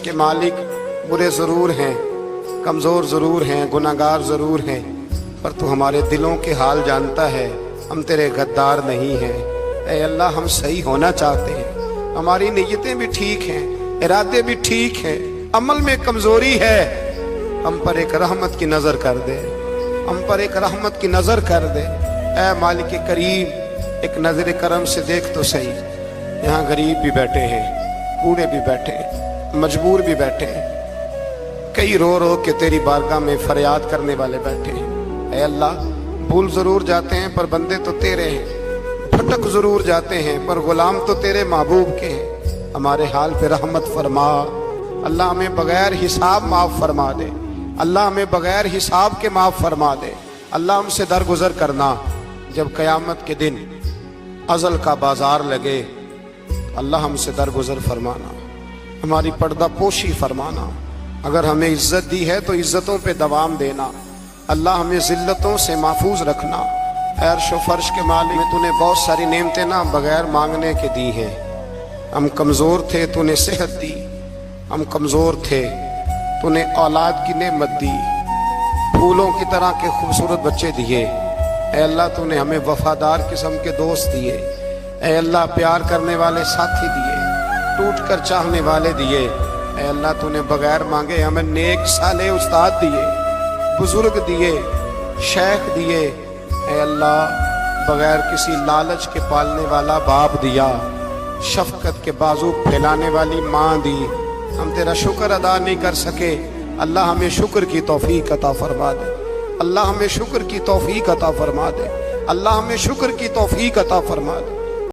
के मालिक बुरे ज़रूर हैं, कमज़ोर ज़रूर हैं, गुनाहगार ज़रूर हैं, पर तू हमारे दिलों के हाल जानता है। हम तेरे गद्दार नहीं हैं। ऐ अल्लाह, हम सही होना चाहते हैं, हमारी नीयतें भी ठीक हैं, इरादे भी ठीक हैं, अमल में कमज़ोरी है। हम पर एक रहमत की नज़र कर दे, हम पर एक रहमत की नज़र कर दे। ऐ मालिक करीम, एक नज़र करम से देख तो सही। यहाँ गरीब भी बैठे हैं, बूढ़े भी बैठे हैं, मजबूर भी बैठे हैं, कई रो रो के तेरी बारगाह में फरियाद करने वाले बैठे हैं। ऐ अल्लाह, भूल ज़रूर जाते हैं पर बंदे तो तेरे हैं, भटक ज़रूर जाते हैं पर गुलाम तो तेरे महबूब के हैं। हमारे हाल पे रहमत फरमा। अल्लाह, हमें बगैर हिसाब माफ़ फरमा दे। अल्लाह, हमें बगैर हिसाब के माफ़ फरमा दे। अल्लाह, हमसे दरगुजर करना। जब क़यामत के दिन अज़ल का बाजार लगे, अल्लाह हमसे दरगुजर फरमाना, हमारी पर्दा पोशी फरमाना। अगर हमें इज्जत दी है तो इज्जतों पे दवाम देना। अल्लाह, हमें ज़िल्लतों से महफूज रखना। अर्श व फर्श के मालिक, तूने बहुत सारी नेमतें ना बगैर मांगने के दी हैं। हम कमज़ोर थे, तूने सेहत दी। हम कमज़ोर थे, तूने औलाद की नेमत दी। फूलों की तरह के खूबसूरत बच्चे दिए। ऐ अल्लाह, तूने हमें वफादार किस्म के दोस्त दिए। ऐ अल्लाह, प्यार करने वाले साथी दिए, टूट कर चाहने वाले दिए। ऐ अल्लाह, तूने बगैर मांगे हमें नेक साले उस्ताद दिए, बुजुर्ग दिए, शेख दिए। ऐ अल्लाह, बगैर किसी लालच के पालने वाला बाप दिया, शफकत के बाजू फैलाने वाली माँ दी। हम तेरा शुक्र अदा नहीं कर सके। अल्लाह, हमें शुक्र की तौफीक अता फरमा दे। अल्लाह, हमें शुक्र की तौफीक अता फरमा दे। अल्लाह, हमें शुक्र की तौफीक अता फरमा दे।